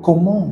Comment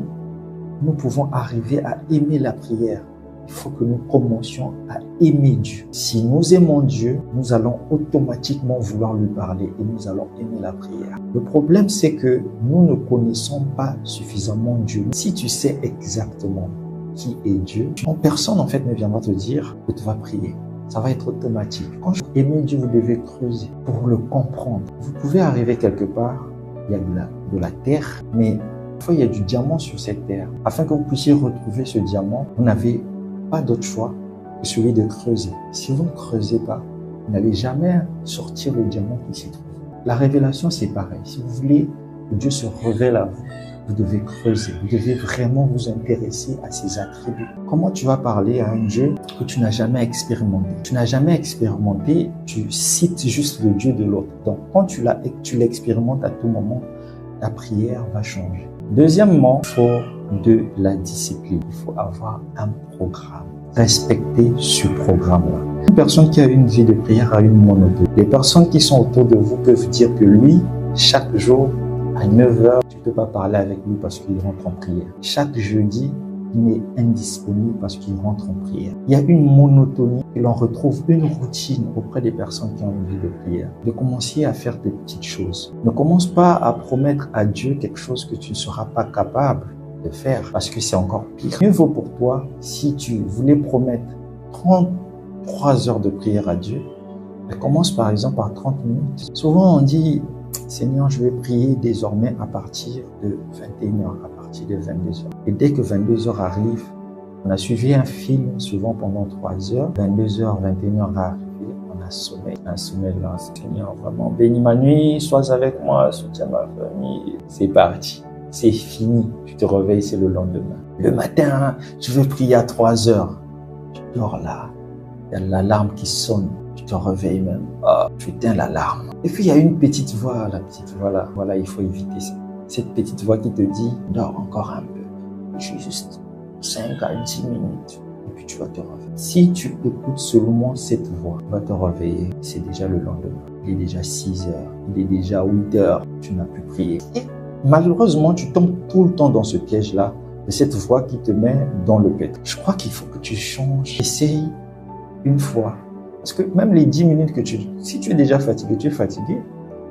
nous pouvons arriver à aimer la prière? Il faut que nous commencions à aimer Dieu. Si nous aimons Dieu, nous allons automatiquement vouloir lui parler et nous allons aimer la prière. Le problème, c'est que nous ne connaissons pas suffisamment Dieu. Si tu sais exactement qui est Dieu, personne en fait ne viendra te dire que tu vas prier. Ça va être automatique. Quand vous aimez Dieu, vous devez creuser pour le comprendre. Vous pouvez arriver quelque part, il y a de la terre, mais parfois il y a du diamant sur cette terre. Afin que vous puissiez retrouver ce diamant, vous n'avez pas d'autre choix que celui de creuser. Si vous ne creusez pas, vous n'allez jamais sortir le diamant qui s'y trouve. La révélation, c'est pareil. Si vous voulez que Dieu se révèle à vous, vous devez creuser. Vous devez vraiment vous intéresser à ses attributs. Comment tu vas parler à un Dieu que tu n'as jamais expérimenté? Tu n'as jamais expérimenté, tu cites juste le Dieu de l'autre. Donc, quand tu l'expérimentes à tout moment, ta prière va changer. Deuxièmement, il faut de la discipline. Il faut avoir un programme. Respecter ce programme-là. Une personne qui a une vie de prière a une monotonie. Les personnes qui sont autour de vous peuvent dire que lui, chaque jour, à 9 h, tu ne peux pas parler avec lui parce qu'il rentre en prière. Chaque jeudi, il est indisponible parce qu'il rentre en prière. Il y a une monotonie et l'on retrouve une routine auprès des personnes qui ont une vie de prière. De commencer à faire des petites choses. Ne commence pas à promettre à Dieu quelque chose que tu ne seras pas capable de faire parce que c'est encore pire. Mieux vaut pour toi si tu voulais promettre 33 heures de prière à Dieu. Commence par exemple par 30 minutes. Souvent on dit, Seigneur, je vais prier désormais à partir de 21 h, à partir de 22 h. Et dès que 22 h arrive, on a suivi un film souvent pendant 3 heures. 22 h, 21 h arrive, on a sommeil. Un sommeil là, Seigneur, vraiment bénis ma nuit, sois avec moi, soutiens ma famille. C'est parti, c'est fini. Tu te réveilles, c'est le lendemain. Le matin, tu veux prier à 3 h. Tu dors là, il y a l'alarme qui sonne. Tu te réveilles même. Oh, tu éteins l'alarme. Et puis il y a une petite voix, la petite voix là. Voilà, il faut éviter ça. Cette petite voix qui te dit, dors encore un peu. Juste 5 à 10 minutes. Et puis tu vas te réveiller. Si tu écoutes seulement cette voix, tu vas te réveiller. C'est déjà le lendemain. Il est déjà 6 h. Il est déjà 8 h. Tu n'as plus prié. Et malheureusement, tu tombes tout le temps dans ce piège-là. De cette voix qui te met dans le pétrin. Je crois qu'il faut que tu changes. Essaye une fois. Parce que même les 10 minutes que si tu es déjà fatigué, tu es fatigué,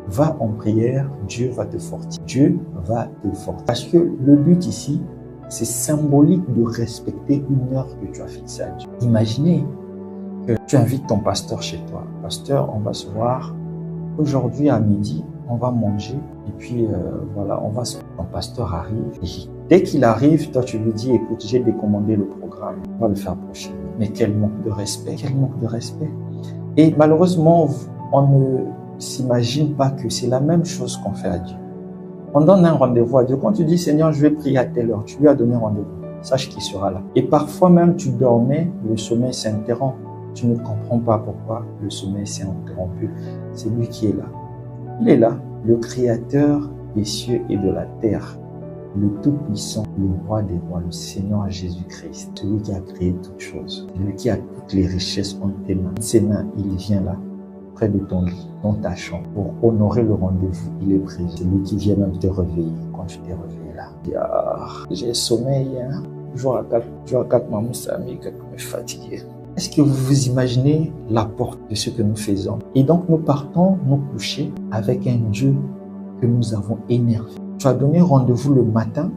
va en prière, Dieu va te fortifier. Dieu va te fortifier. Parce que le but ici, c'est symbolique de respecter une heure que tu as fixée à Dieu. Imaginez que tu invites ton pasteur chez toi. Pasteur, on va se voir aujourd'hui à midi, on va manger et puis voilà, ton pasteur arrive. Et dès qu'il arrive, toi tu lui dis, écoute, j'ai décommandé le programme, on va le faire prochainement. Mais quel manque de respect, quel manque de respect. Et malheureusement, on ne s'imagine pas que c'est la même chose qu'on fait à Dieu. On donne un rendez-vous à Dieu. Quand tu dis, Seigneur, je vais prier à telle heure, tu lui as donné rendez-vous. Sache qu'il sera là. Et parfois même, tu dormais, le sommeil s'interrompt. Tu ne comprends pas pourquoi le sommeil s'est interrompu. C'est lui qui est là. Il est là, le Créateur des cieux et de la terre, le Tout-Puissant, le Roi des rois, le Seigneur Jésus-Christ, celui qui a créé toutes choses, celui qui a toutes les richesses entre tes mains. Ses mains, il vient là, près de ton lit, dans ta chambre, pour honorer le rendez-vous. Il est présent. Celui qui vient même te réveiller quand tu t'es réveillé là. J'ai sommeil, hein. Jour à 4, maman, Samy, quand je suis fatigué. Est-ce que vous vous imaginez l'apport de ce que nous faisons? Et donc nous partons nous coucher avec un Dieu que nous avons énervé. Tu as donné rendez-vous le matin,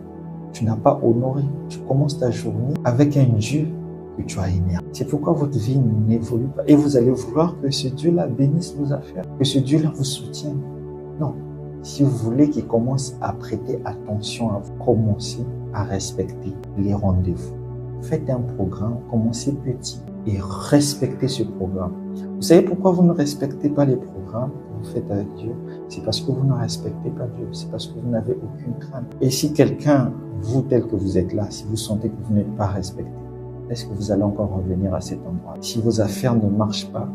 tu n'as pas honoré. Tu commences ta journée avec un Dieu que tu as énervé. C'est pourquoi votre vie n'évolue pas. Et vous allez vouloir que ce Dieu-là bénisse vos affaires, que ce Dieu-là vous soutienne. Non. Si vous voulez qu'il commence à prêter attention à vous, commencez à respecter les rendez-vous. Faites un programme, commencez petit et respectez ce programme. Vous savez pourquoi vous ne respectez pas les programmes que vous faites avec Dieu? C'est parce que vous ne respectez pas Dieu. C'est parce que vous n'avez aucune crainte. Et si quelqu'un, vous tel que vous êtes là, si vous sentez que vous n'êtes pas respecté, est-ce que vous allez encore revenir à cet endroit? Si vos affaires ne marchent pas,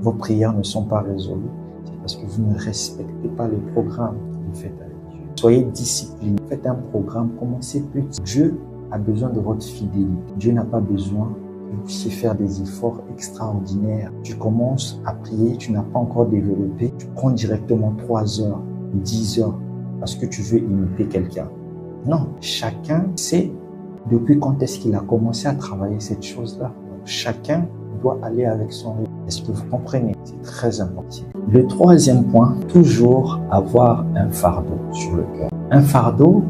vos prières ne sont pas résolues, c'est parce que vous ne respectez pas les programmes que vous faites avec Dieu. Soyez disciplinés. Faites un programme, commencez petit. Dieu a besoin de votre fidélité. Dieu n'a pas besoin que vous puissiez faire des efforts extraordinaires. Tu commences à prier, tu n'as pas encore développé, tu prends directement 3 heures, 10 heures, parce que tu veux imiter quelqu'un. Non, chacun sait depuis quand est-ce qu'il a commencé à travailler cette chose-là. Chacun doit aller avec son rythme. Est-ce que vous comprenez? C'est très important. Le troisième point, toujours avoir un fardeau sur le cœur. Un fardeau,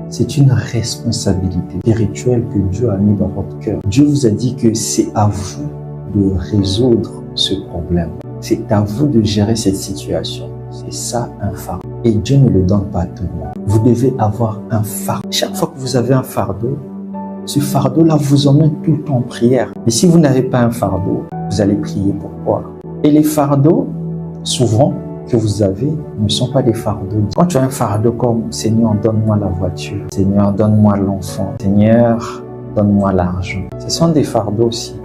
c'est une responsabilité spirituelle que Dieu a mis dans votre cœur. Dieu vous a dit que c'est à vous de résoudre ce problème. C'est à vous de gérer cette situation. C'est ça un fardeau. Et Dieu ne le donne pas à tout le monde. Vous devez avoir un fardeau. Chaque fois que vous avez un fardeau, ce fardeau-là vous emmène tout le temps en prière. Et si vous n'avez pas un fardeau, vous allez prier pourquoi? Et les fardeaux, souvent, que vous avez, ne sont pas des fardeaux. Quand tu as un fardeau comme « Seigneur, donne-moi la voiture »,« Seigneur, donne-moi l'enfant »,« Seigneur, donne-moi l'argent », ce sont des fardeaux aussi.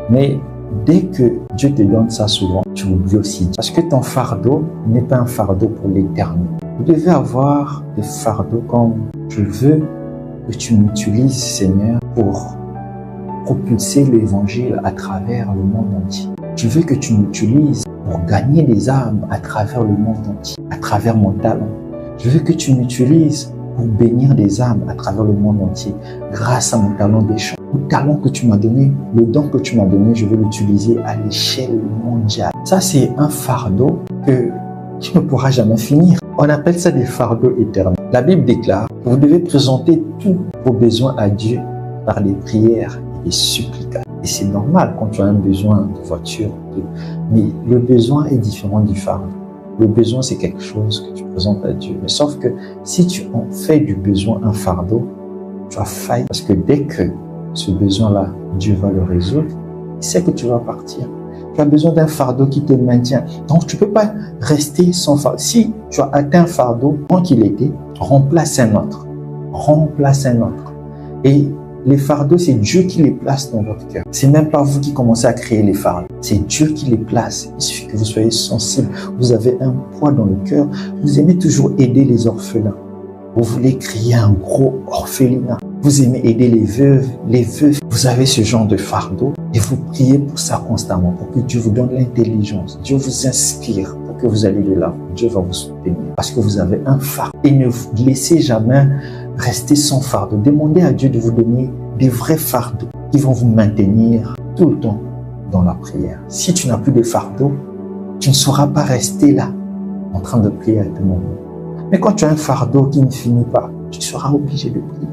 Mais dès que Dieu te donne ça souvent, tu oublies aussi. Parce que ton fardeau n'est pas un fardeau pour l'éternité. Vous devez avoir des fardeaux comme « Je veux que tu m'utilises, Seigneur, pour propulser l'évangile à travers le monde entier. Je veux que tu m'utilises pour gagner des âmes à travers le monde entier, à travers mon talent. Je veux que tu m'utilises pour bénir des âmes à travers le monde entier, grâce à mon talent des chants. Le talent que tu m'as donné, le don que tu m'as donné, je veux l'utiliser à l'échelle mondiale. Ça, c'est un fardeau que tu ne pourras jamais finir. On appelle ça des fardeaux éternels. La Bible déclare que vous devez présenter tous vos besoins à Dieu par les prières et les supplications. Et c'est normal quand tu as un besoin de voiture. Mais le besoin est différent du fardeau. Le besoin, c'est quelque chose que tu présentes à Dieu. Mais sauf que si tu en fais du besoin un fardeau, tu as failli. Parce que dès que ce besoin-là, Dieu va le résoudre, il sait que tu vas partir. Tu as besoin d'un fardeau qui te maintient. Donc, tu ne peux pas rester sans fardeau. Si tu as atteint un fardeau, tant qu'il était, remplace un autre. Remplace un autre. Et les fardeaux, c'est Dieu qui les place dans votre cœur. C'est même pas vous qui commencez à créer les fardeaux. C'est Dieu qui les place. Il suffit que vous soyez sensible. Vous avez un poids dans le cœur. Vous aimez toujours aider les orphelins. Vous voulez créer un gros orphelinat. Vous aimez aider les veuves, les veufs. Vous avez ce genre de fardeau et vous priez pour ça constamment, pour que Dieu vous donne l'intelligence. Dieu vous inspire pour que vous allez de là. Dieu va vous soutenir parce que vous avez un fardeau. Et ne vous laissez jamais rester sans fardeau. Demandez à Dieu de vous donner des vrais fardeaux qui vont vous maintenir tout le temps dans la prière. Si tu n'as plus de fardeau, tu ne sauras pas rester là en train de prier à tout moment. Mais quand tu as un fardeau qui ne finit pas, tu seras obligé de prier.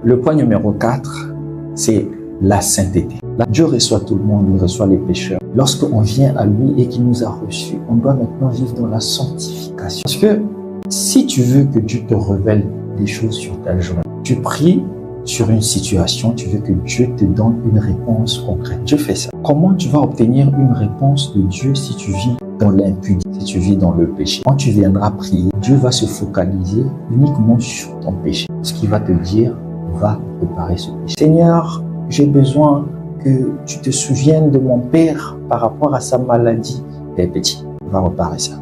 Le point numéro 4, c'est la sainteté. Là, Dieu reçoit tout le monde, il reçoit les pécheurs. Lorsqu'on vient à lui et qu'il nous a reçus, on doit maintenant vivre dans la sanctification. Parce que si tu veux que Dieu te révèle des choses sur ta journée, tu pries sur une situation, tu veux que Dieu te donne une réponse concrète. Dieu fait ça. Comment tu vas obtenir une réponse de Dieu si tu vis dans l'impudicité, si tu vis dans le péché? Quand tu viendras prier, Dieu va se focaliser uniquement sur ton péché. Ce qu'il va te dire, va réparer ce péché. Seigneur, j'ai besoin que tu te souviennes de mon père par rapport à sa maladie. Et petit, va réparer ça.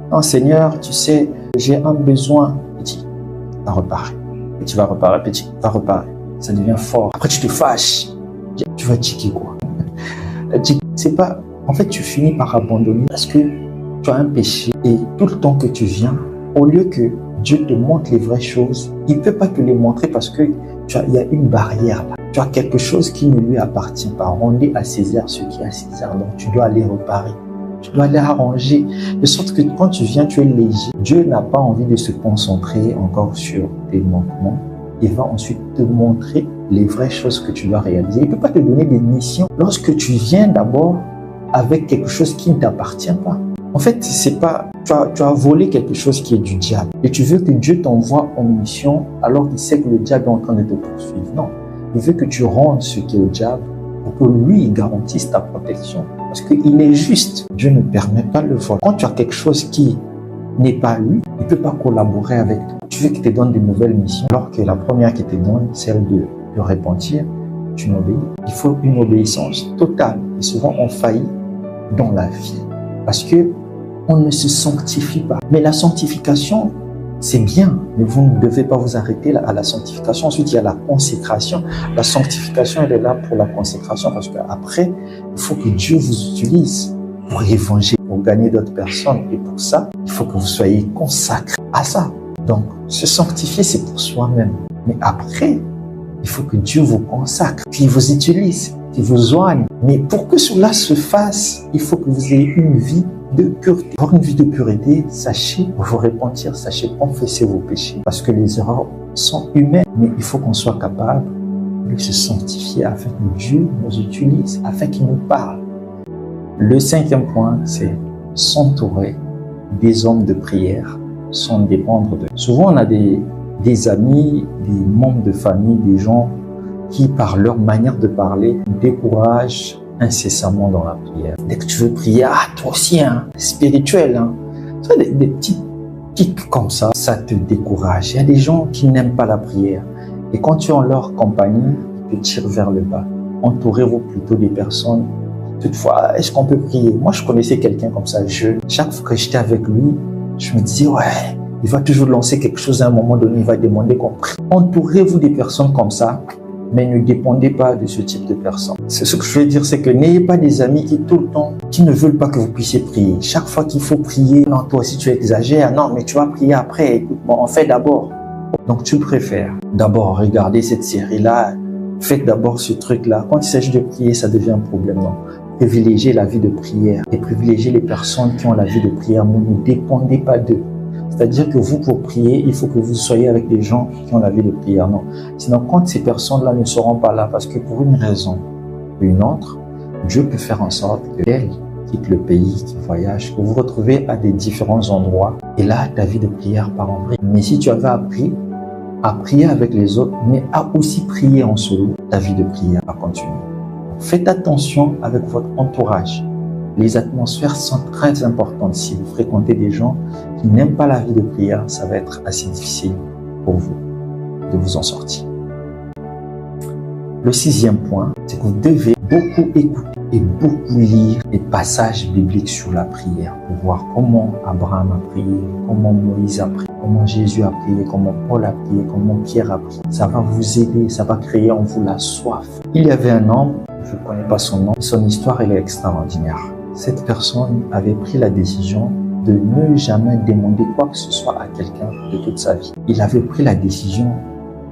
Non, Seigneur, tu sais, j'ai un besoin. Petit, va réparer. Et tu vas réparer, petit, va réparer. Ça devient fort. Après, tu te fâches. Tu vas tiquer quoi? C'est pas... En fait, tu finis par abandonner parce que tu as un péché et tout le temps que tu viens, au lieu que Dieu te montre les vraies choses, il ne peut pas te les montrer parce que il y a une barrière là. Tu as quelque chose qui ne lui appartient pas. Rendez à César ce qui est à César. Donc, tu dois aller réparer. Tu dois aller arranger. De sorte que quand tu viens, tu es léger. Dieu n'a pas envie de se concentrer encore sur tes manquements. Il va ensuite te montrer les vraies choses que tu dois réaliser. Il ne peut pas te donner des missions lorsque tu viens d'abord avec quelque chose qui ne t'appartient pas. En fait, c'est pas, tu as volé quelque chose qui est du diable et tu veux que Dieu t'envoie en mission alors qu'il sait que le diable est en train de te poursuivre. Non, il veut que tu rendes ce qui est au diable pour que lui il garantisse ta protection. Parce qu'il est juste. Dieu ne permet pas le vol. Quand tu as quelque chose qui n'est pas lui, il ne peut pas collaborer avec toi. Tu veux qu'il te donne de nouvelles missions alors que la première qu'il te donne, celle de repentir, tu n'obéis. Il faut une obéissance totale. Et souvent, on faillit dans la vie parce que on ne se sanctifie pas. Mais la sanctification, c'est bien, mais vous ne devez pas vous arrêter à la sanctification. Ensuite, il y a la consécration. La sanctification, elle est là pour la consécration parce qu'après, il faut que Dieu vous utilise pour évangéliser, pour gagner d'autres personnes. Et pour ça, il faut que vous soyez consacrés à ça. Donc, se sanctifier, c'est pour soi-même. Mais après, il faut que Dieu vous consacre, qu'il vous utilise, qu'il vous soigne. Mais pour que cela se fasse, il faut que vous ayez une vie de pureté. Pour une vie de pureté, sachez vous repentir, sachez confesser vos péchés. Parce que les erreurs sont humaines, mais il faut qu'on soit capable de se sanctifier afin que Dieu nous utilise, afin qu'il nous parle. Le 5e point, c'est s'entourer des hommes de prière sans dépendre d'eux. Souvent, on a des amis, des membres de famille, des gens qui, par leur manière de parler, nous découragent incessamment dans la prière. Dès que tu veux prier, toi aussi, spirituel, tu vois, des petits pics comme ça te décourage. Il y a des gens qui n'aiment pas la prière. Et quand tu es en leur compagnie, ils te tirent vers le bas. Entourez-vous plutôt des personnes. Toutefois, est-ce qu'on peut prier? Moi, je connaissais quelqu'un comme ça, jeune. Chaque fois que j'étais avec lui, je me disais, il va toujours lancer quelque chose à un moment donné, il va demander qu'on prie. Entourez-vous des personnes comme ça, mais ne dépendez pas de ce type de personnes. C'est ce que je veux dire, c'est que n'ayez pas des amis qui tout le temps, qui ne veulent pas que vous puissiez prier. Chaque fois qu'il faut prier, non, toi aussi tu exagères, non, mais tu vas prier après, écoute, bon, on fait d'abord. Donc tu préfères d'abord regarder cette série-là, faites d'abord ce truc-là. Quand il s'agit de prier, ça devient un problème, non? Privilégiez la vie de prière et privilégiez les personnes qui ont la vie de prière, mais ne dépendez pas d'eux. C'est-à-dire que vous, pour prier, il faut que vous soyez avec des gens qui ont la vie de prière. Non. Sinon, quand ces personnes-là ne seront pas là, parce que pour une raison ou une autre, Dieu peut faire en sorte qu'elles quittent le pays, qu'ils voyagent, que vous vous retrouvez à des différents endroits. Et là, ta vie de prière part en vrille. Mais si tu avais appris à prier avec les autres, mais à aussi prier en solo, ta vie de prière va continuer. Faites attention avec votre entourage. Les atmosphères sont très importantes. Si vous fréquentez des gens qui n'aiment pas la vie de prière, ça va être assez difficile pour vous de vous en sortir. Le 6e point, c'est que vous devez beaucoup écouter et beaucoup lire les passages bibliques sur la prière pour voir comment Abraham a prié, comment Moïse a prié, comment Jésus a prié, comment Paul a prié, comment Pierre a prié. Ça va vous aider, ça va créer en vous la soif. Il y avait un homme, je ne connais pas son nom, son histoire elle est extraordinaire. Cette personne avait pris la décision de ne jamais demander quoi que ce soit à quelqu'un de toute sa vie. Il avait pris la décision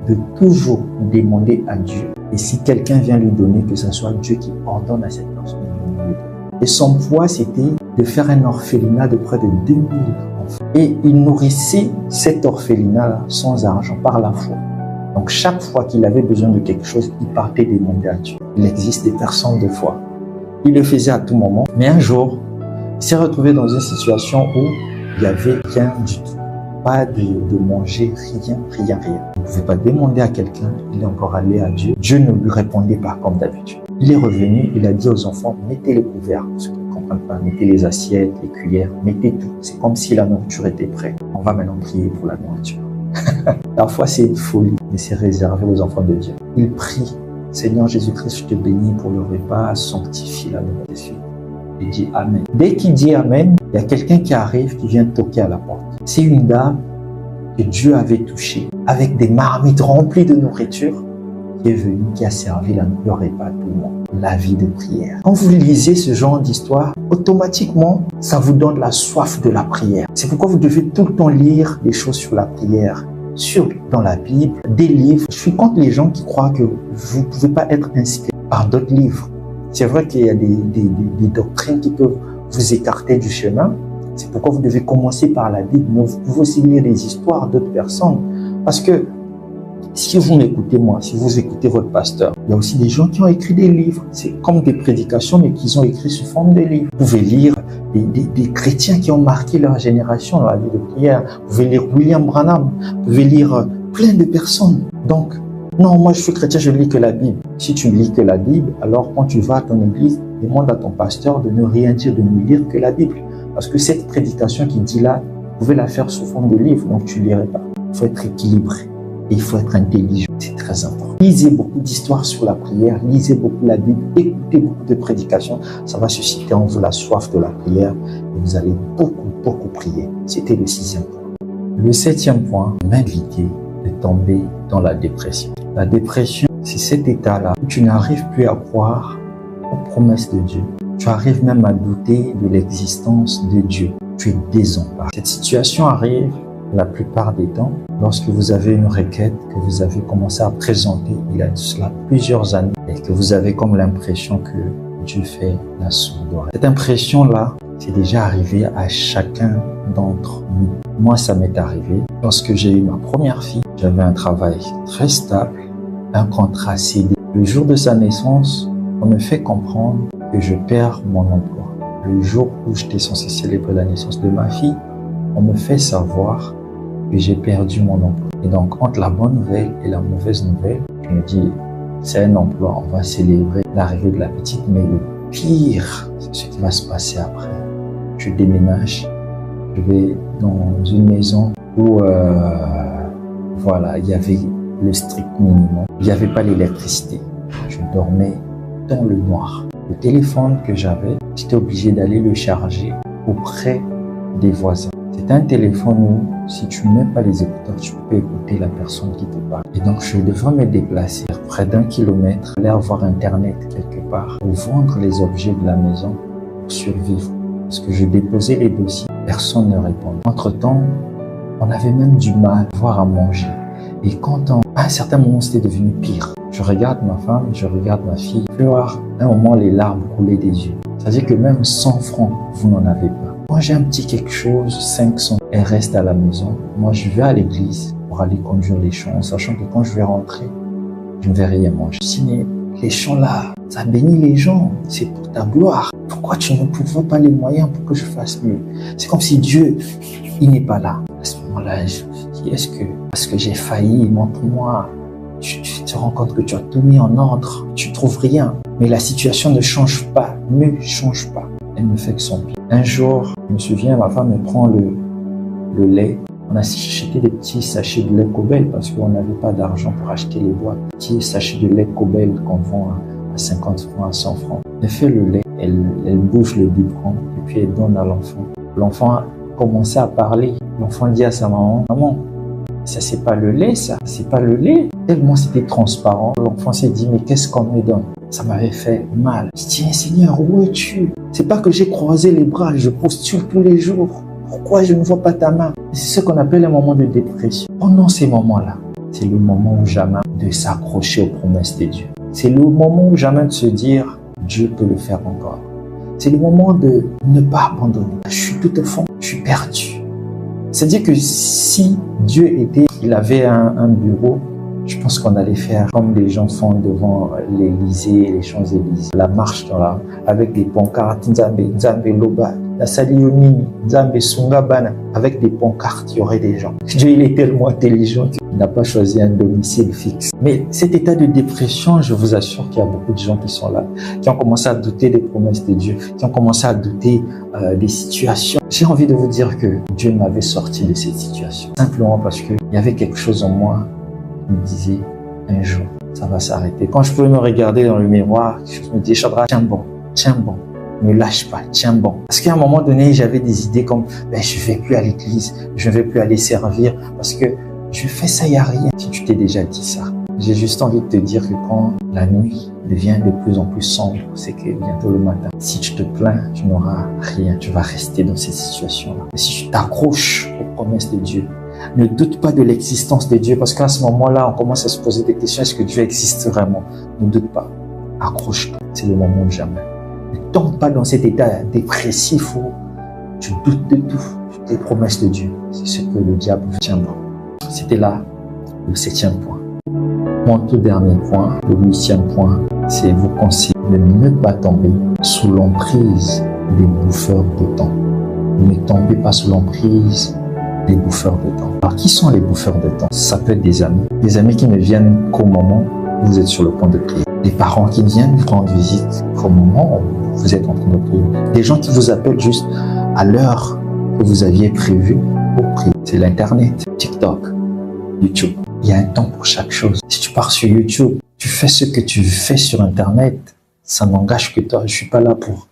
de toujours demander à Dieu. Et si quelqu'un vient lui donner, que ce soit Dieu qui ordonne à cette personne de lui donner. Et son poids, c'était de faire un orphelinat de près de 2000 enfants. Et il nourrissait cet orphelinat sans argent, par la foi. Donc chaque fois qu'il avait besoin de quelque chose, il partait demander à Dieu. Il existe des personnes de foi. Il le faisait à tout moment. Mais un jour, il s'est retrouvé dans une situation où il n'y avait rien du tout. Pas de manger, rien. Il ne pouvait pas demander à quelqu'un, il est encore allé à Dieu. Dieu ne lui répondait pas comme d'habitude. Il est revenu, il a dit aux enfants, mettez les couverts, ceux qui ne comprennent pas, mettez les assiettes, les cuillères, mettez tout. C'est comme si la nourriture était prête. On va maintenant prier pour la nourriture. Parfois c'est une folie, mais c'est réservé aux enfants de Dieu. Il prie, Seigneur Jésus-Christ, je te bénis pour le repas, sanctifie la nourriture. Il dit Amen. Dès qu'il dit Amen, il y a quelqu'un qui arrive, qui vient toquer à la porte. C'est une dame que Dieu avait touchée, avec des marmites remplies de nourriture, qui est venue, qui a servi le repas à tout le monde. La vie de prière. Quand vous lisez ce genre d'histoire, automatiquement, ça vous donne la soif de la prière. C'est pourquoi vous devez tout le temps lire des choses sur la prière, dans la Bible, des livres. Je suis contre les gens qui croient que vous ne pouvez pas être inspiré par d'autres livres. C'est vrai qu'il y a des doctrines qui peuvent vous écarter du chemin. C'est pourquoi vous devez commencer par la Bible, mais vous pouvez aussi lire les histoires d'autres personnes. Parce que si vous m'écoutez moi, si vous écoutez votre pasteur, il y a aussi des gens qui ont écrit des livres. C'est comme des prédications, mais qu'ils ont écrit sous forme de livres. Vous pouvez lire des chrétiens qui ont marqué leur génération dans la vie de prière. Vous pouvez lire William Branham. Vous pouvez lire plein de personnes. Donc, non, moi je suis chrétien, je ne lis que la Bible. Si tu ne lis que la Bible, alors quand tu vas à ton église, demande à ton pasteur de ne rien dire, de ne lire que la Bible. Parce que cette prédication qui dit là, vous pouvez la faire sous forme de livre, donc tu ne lirais pas. Il faut être équilibré et il faut être intelligent. C'est très important. Lisez beaucoup d'histoires sur la prière, lisez beaucoup la Bible, écoutez beaucoup de prédications. Ça va susciter en vous la soif de la prière et vous allez beaucoup prier. C'était le 6e point. Le 7e point, m'inviter de tomber dans la dépression. La dépression, c'est cet état-là où tu n'arrives plus à croire aux promesses de Dieu. Tu arrives même à douter de l'existence de Dieu. Tu es désemparé. Cette situation arrive la plupart des temps, lorsque vous avez une requête que vous avez commencé à présenter il y a de cela plusieurs années et que vous avez comme l'impression que Dieu fait la sourde oreille. Cette impression-là, c'est déjà arrivé à chacun d'entre nous. Moi, ça m'est arrivé lorsque j'ai eu ma première fille. J'avais un travail très stable, un contrat CD. Le jour de sa naissance, on me fait comprendre que je perds mon emploi. Le jour où j'étais censé célébrer la naissance de ma fille, on me fait savoir que j'ai perdu mon emploi. Et donc, entre la bonne nouvelle et la mauvaise nouvelle, je me dis, c'est un emploi, on va célébrer l'arrivée de la petite, mais le pire, c'est ce qui va se passer après. Je déménage, je vais dans une maison où, voilà, il y avait le strict minimum. Il n'y avait pas l'électricité. Je dormais dans le noir. Le téléphone que j'avais, j'étais obligé d'aller le charger auprès des voisins. C'est un téléphone où, si tu ne mets pas les écouteurs, tu peux écouter la personne qui te parle. Et donc, je devais me déplacer près d'1 kilomètre, aller avoir Internet quelque part, pour vendre les objets de la maison pour survivre. Parce que je déposais les dossiers, personne ne répondait. Entre-temps, on avait même du mal à avoir à manger. Et à un certain moment, c'était devenu pire. Je regarde ma femme, je regarde ma fille. Pleurer, à un moment, les larmes coulaient des yeux. C'est-à-dire que même 100 francs, vous n'en avez pas. Moi, j'ai un petit quelque chose, 500. Elle reste à la maison. Moi, je vais à l'église pour aller conduire les champs, sachant que quand je vais rentrer, je ne vais rien manger. Mais les champs là, ça bénit les gens. C'est pour ta gloire. Pourquoi tu ne trouves pas les moyens pour que je fasse mieux? C'est comme si Dieu, il n'est pas là. À ce moment-là, je me dis, parce que j'ai failli, montre-moi. Tu te rends compte que tu as tout mis en ordre. Tu trouves rien. Mais la situation ne change pas. Ne change pas. Elle me fait que son pire. Un jour, je me souviens, ma femme me prend le lait. On a acheté des petits sachets de lait Cobel parce qu'on n'avait pas d'argent pour acheter les boîtes. Petits sachets de lait Cobel qu'on vend à 50 francs, à 100 francs. Elle fait le lait, elle bouge le biberon et puis elle donne à l'enfant. L'enfant a commencé à parler. L'enfant dit à sa maman, « Maman, ça c'est pas le lait, ça, c'est pas le lait. » Tellement c'était transparent. L'enfant s'est dit, mais qu'est-ce qu'on me donne? Ça m'avait fait mal. Je dis, Seigneur, où es-tu? C'est pas que j'ai croisé les bras, je postule tous les jours. Pourquoi je ne vois pas ta main? C'est ce qu'on appelle un moment de dépression. Pendant ces moments-là, c'est le moment ou jamais de s'accrocher aux promesses de Dieu. C'est le moment ou jamais de se dire, Dieu peut le faire encore. C'est le moment de ne pas abandonner. Je suis tout au fond, je suis perdu. C'est-à-dire que si Dieu il avait un bureau, je pense qu'on allait faire comme les gens font devant l'Élysée, les Champs-Élysées, la marche avec des pancartes, Nzambe, Nzambe Loba, la Salionini, Nzambe Sungabana, avec des pancartes, il y aurait des gens. Dieu, il est tellement intelligent qu'il n'a pas choisi un domicile fixe. Mais cet état de dépression, je vous assure qu'il y a beaucoup de gens qui sont là, qui ont commencé à douter des promesses de Dieu, qui ont commencé à douter des situations. J'ai envie de vous dire que Dieu m'avait sorti de cette situation. Simplement parce qu'il y avait quelque chose en moi me disait, un jour, ça va s'arrêter. Quand je pouvais me regarder dans le miroir, je me disais, Shadrach, tiens bon, ne lâche pas, tiens bon. Parce qu'à un moment donné, j'avais des idées comme, je vais plus à l'église, je vais plus aller servir, parce que je fais ça, il n'y a rien. Si tu t'es déjà dit ça, j'ai juste envie de te dire que quand la nuit devient de plus en plus sombre, c'est que bientôt le matin, si tu te plains, tu n'auras rien, tu vas rester dans cette situation-là. Et si tu t'accroches aux promesses de Dieu, ne doute pas de l'existence de Dieu, parce qu'à ce moment-là, on commence à se poser des questions. Est-ce que Dieu existe vraiment? Ne doute pas. Accroche-toi. C'est le moment de jamais. Ne tombe pas dans cet état dépressif où tu doutes de tout, toutes les promesses de Dieu. C'est ce que le diable tient bon. C'était là le 7e point. Mon tout dernier point, le 8e point, c'est vous conseiller de ne pas tomber sous l'emprise des bouffeurs de temps. Ne tombez pas sous l'emprise des bouffeurs de temps. Alors, qui sont les bouffeurs de temps? Ça peut être des amis qui ne viennent qu'au moment où vous êtes sur le point de prier. Des parents qui viennent vous rendre visite qu'au moment où vous êtes en train de prier. Des gens qui vous appellent juste à l'heure que vous aviez prévue pour prier. C'est l'Internet, TikTok, YouTube. Il y a un temps pour chaque chose. Si tu pars sur YouTube, tu fais ce que tu fais sur Internet, ça n'engage que toi. Je suis pas là pour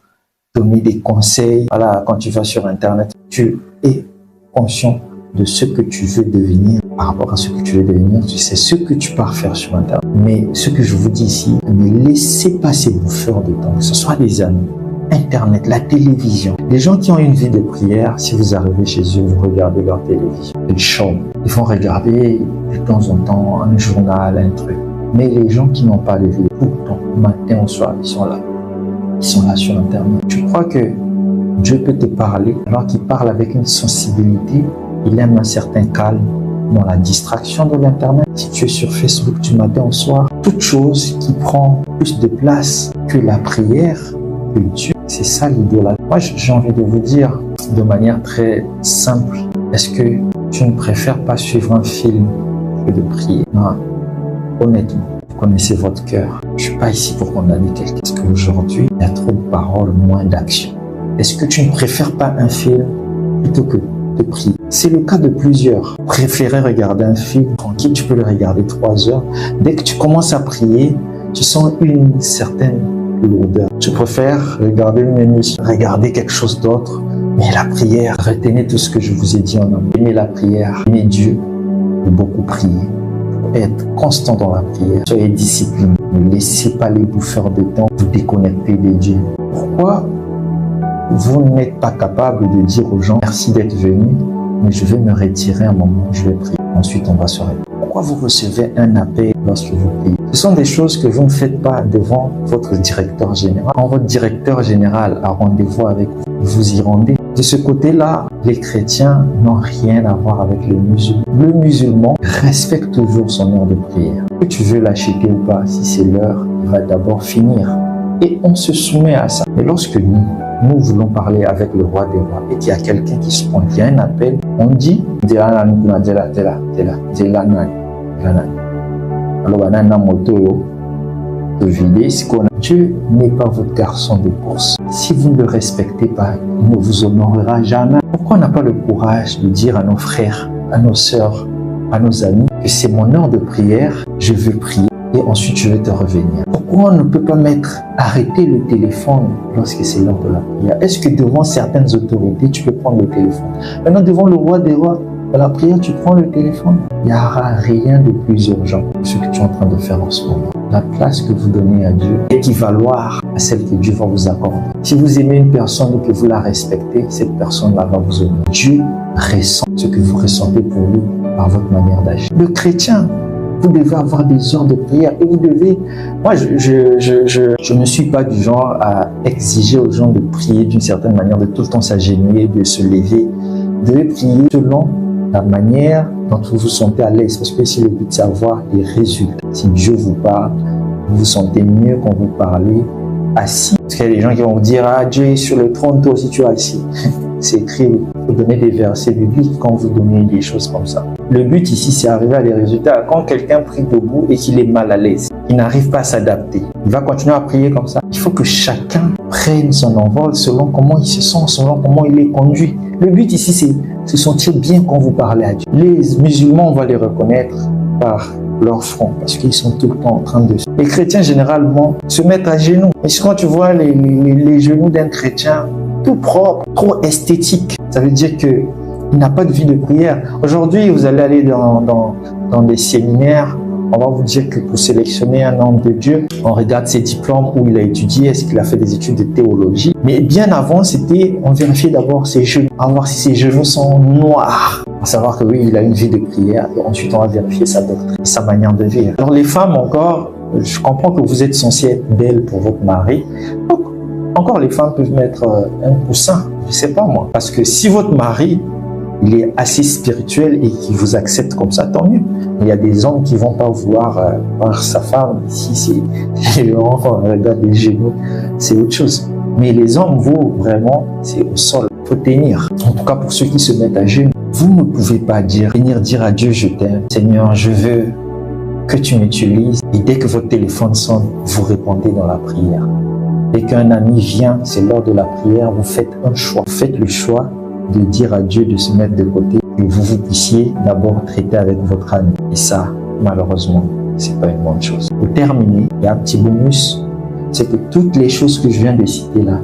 donner des conseils. Voilà, quand tu vas sur Internet, tu es conscient de ce que tu veux devenir. Par rapport à ce que tu veux devenir, tu sais ce que tu pars faire sur Internet. Mais ce que je vous dis ici, ne laissez pas ces bouffeurs de temps, que ce soit des amis, Internet, la télévision. Les gens qui ont une vie de prière, si vous arrivez chez eux, vous regardez leur télévision. Ils chôment. Ils vont regarder de temps en temps un journal, un truc. Mais les gens qui n'ont pas de vie, tout le temps, matin au soir, ils sont là. Ils sont là sur Internet. Je crois que Dieu peut te parler alors qu'il parle avec une sensibilité. Il aime un certain calme dans la distraction de l'Internet. Si tu es sur Facebook du matin au soir, toute chose qui prend plus de place que la prière, que Dieu, c'est ça l'idolâtrie. Moi, j'ai envie de vous dire de manière très simple, est-ce que tu ne préfères pas suivre un film que de prier? Non, honnêtement, vous connaissez votre cœur. Je ne suis pas ici pour condamner quelqu'un. Parce qu'aujourd'hui, il y a trop de paroles, moins d'action. Est-ce que tu ne préfères pas un film plutôt que de prier? C'est le cas de plusieurs. Préférer regarder un film tranquille, tu peux le regarder 3 heures. Dès que tu commences à prier, tu sens une certaine lourdeur. Tu préfères regarder une émission, regarder quelque chose d'autre. Mais la prière, retenez tout ce que je vous ai dit en amont. Aimez la prière, aimez Dieu, et beaucoup prier. Être constant dans la prière. Soyez discipliné. Ne laissez pas les bouffeurs de temps vous déconnecter de Dieu. Pourquoi vous n'êtes pas capable de dire aux gens merci d'être venu, mais je vais me retirer un moment, je vais prier. Ensuite, on va se réveiller. Pourquoi vous recevez un appel lorsque vous priez? Ce sont des choses que vous ne faites pas devant votre directeur général. Quand votre directeur général a rendez-vous avec vous, vous y rendez. De ce côté-là, les chrétiens n'ont rien à voir avec les musulmans. Le musulman respecte toujours son heure de prière. Que tu veux l'acheter ou pas, si c'est l'heure, il va d'abord finir. Et on se soumet à ça. Mais lorsque nous voulons parler avec le roi des rois et qu'il y a quelqu'un qui se pointe, il y a un appel, on dit Dieu n'est pas votre garçon de course. Si vous ne le respectez pas, il ne vous honorera jamais. Pourquoi on n'a pas le courage de dire à nos frères, à nos sœurs, à nos amis que c'est mon heure de prière, je veux prier et ensuite je vais te revenir? Pourquoi on ne peut pas arrêter le téléphone lorsque c'est l'heure de la prière? Est-ce que devant certaines autorités, tu peux prendre le téléphone? Maintenant, devant le roi des rois, à la prière, tu prends le téléphone? Il n'y aura rien de plus urgent que ce que tu es en train de faire en ce moment. La place que vous donnez à Dieu est équivaloir à celle que Dieu va vous accorder. Si vous aimez une personne et que vous la respectez, cette personne-là va vous honorer. Dieu ressent ce que vous ressentez pour lui par votre manière d'agir. Le chrétien, vous devez avoir des heures de prière et vous devez... Moi, je ne suis pas du genre à exiger aux gens de prier d'une certaine manière, de tout le temps s'agenouiller, de se lever. Vous devez prier selon la manière dont vous vous sentez à l'aise. Parce que ici, le but, c'est d'avoir des résultats. Si Dieu vous parle, vous vous sentez mieux quand vous parlez assis. Parce qu'il y a des gens qui vont vous dire, ah, Dieu est sur le trône, toi aussi tu es assis. C'est écrit, vous donnez des versets bibliques quand vous donnez des choses comme ça. Le but ici, c'est d'arriver à des résultats. Quand quelqu'un prie debout et qu'il est mal à l'aise, il n'arrive pas à s'adapter, il va continuer à prier comme ça. Il faut que chacun prenne son envol selon comment il se sent, selon comment il est conduit. Le but ici, c'est se sentir bien quand vous parlez à Dieu. Les musulmans, on va les reconnaître par leur front, parce qu'ils sont tout le temps en train de... Les chrétiens, généralement, se mettent à genoux. Et quand tu vois les genoux d'un chrétien, tout propre, trop esthétique, ça veut dire qu'il n'a pas de vie de prière. Aujourd'hui, vous allez aller dans des séminaires, on va vous dire que pour sélectionner un homme de Dieu, on regarde ses diplômes, où il a étudié, est-ce qu'il a fait des études de théologie. Mais bien avant, on vérifiait d'abord ses genoux, à voir si ses genoux sont noirs, pour savoir que oui, il a une vie de prière, et ensuite on va vérifier sa doctrine, sa manière de vivre. Alors les femmes encore, je comprends que vous êtes censées être belles pour votre mari, donc encore les femmes peuvent mettre un coussin, je sais pas moi, parce que si votre mari il est assez spirituel et qu'il vous accepte comme ça, tant mieux. Il y a des hommes qui vont pas vouloir voir sa femme. Ici, c'est on regarde les genoux, c'est autre chose. Mais les hommes, vous, vraiment, c'est au sol. Il faut tenir. En tout cas, pour ceux qui se mettent à genoux, vous ne pouvez pas venir dire à Dieu, je t'aime. Seigneur, je veux que tu m'utilises. Et dès que votre téléphone sonne, vous répondez dans la prière. Dès qu'un ami vient, c'est l'heure de la prière, vous faites un choix. Vous faites le choix de dire à Dieu de se mettre de côté et vous puissiez d'abord traiter avec votre ami. Et ça, malheureusement, c'est pas une bonne chose. Pour terminer, il y a un petit bonus, c'est que toutes les choses que je viens de citer là,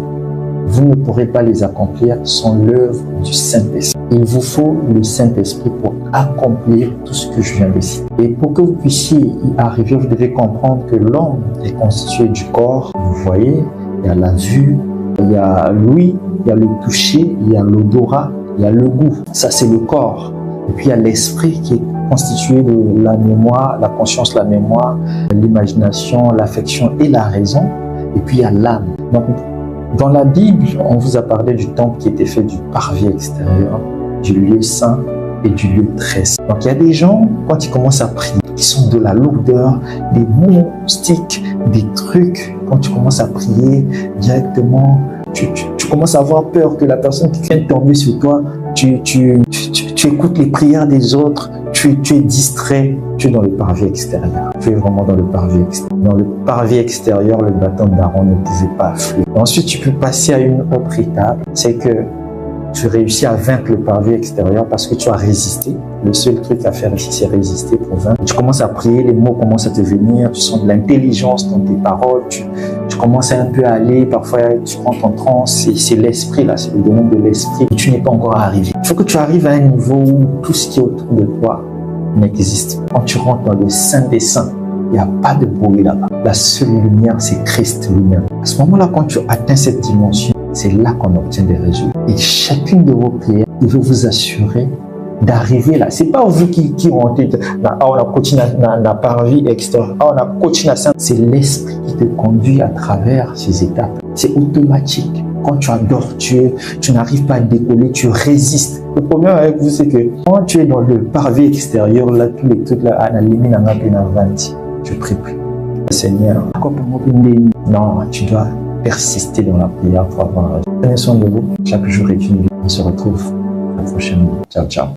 vous ne pourrez pas les accomplir sans l'œuvre du Saint-Esprit. Il vous faut le Saint-Esprit pour accomplir tout ce que je viens de citer. Et pour que vous puissiez y arriver, vous devez comprendre que l'homme est constitué du corps. Vous voyez, il y a la vue, Il y a l'ouïe, il y a le toucher, il y a l'odorat, il y a le goût. Ça, c'est le corps. Et puis, il y a l'esprit qui est constitué de la mémoire, la conscience, la mémoire, l'imagination, l'affection et la raison. Et puis, il y a l'âme. Donc, dans la Bible, on vous a parlé du temple qui était fait du parvis extérieur, du lieu saint et du lieu très saint. Donc, il y a des gens, quand ils commencent à prier, qui sont de la lourdeur, des moustiques, des trucs. Quand tu commences à prier directement, tu commences à avoir peur que la personne qui vient de tomber sur toi, tu écoutes les prières des autres, tu es distrait, tu es dans le parvis extérieur. Tu es vraiment dans le parvis extérieur. Dans le parvis extérieur, le bâton d'Aaron ne pouvait pas affluer. Ensuite, tu peux passer à une autre étape, c'est que tu réussis à vaincre le parvis extérieur parce que tu as résisté. Le seul truc à faire ici, c'est résister pour vaincre. Tu commences à prier, les mots commencent à te venir, tu sens de l'intelligence dans tes paroles, tu commences un peu à aller, parfois tu rentres en transe, c'est l'esprit là, c'est le domaine de l'esprit. Tu n'es pas encore arrivé. Il faut que tu arrives à un niveau où tout ce qui est autour de toi n'existe. Quand tu rentres dans le Saint des Saints, il n'y a pas de bruit là-bas. La seule lumière, c'est Christ lui-même. À ce moment-là, quand tu atteins cette dimension, c'est là qu'on obtient des résultats. Et chacune de vos prières, il veut vous assurer d'arriver là. C'est pas vous qui montez, on a continué na parvis extérieur, on a continué à ça. C'est l'esprit qui te conduit à travers ces étapes. C'est automatique. Quand tu adores Dieu, tu n'arrives pas à décoller, tu résistes. Le problème avec vous, c'est que quand tu es dans le parvis extérieur, là, tous les trucs là, je prie plus. Seigneur, non, tu dois persister dans la prière pour avoir un résultat. Prenez soin de vous. Chaque jour est une vie. On se retrouve la prochaine. Ciao, ciao.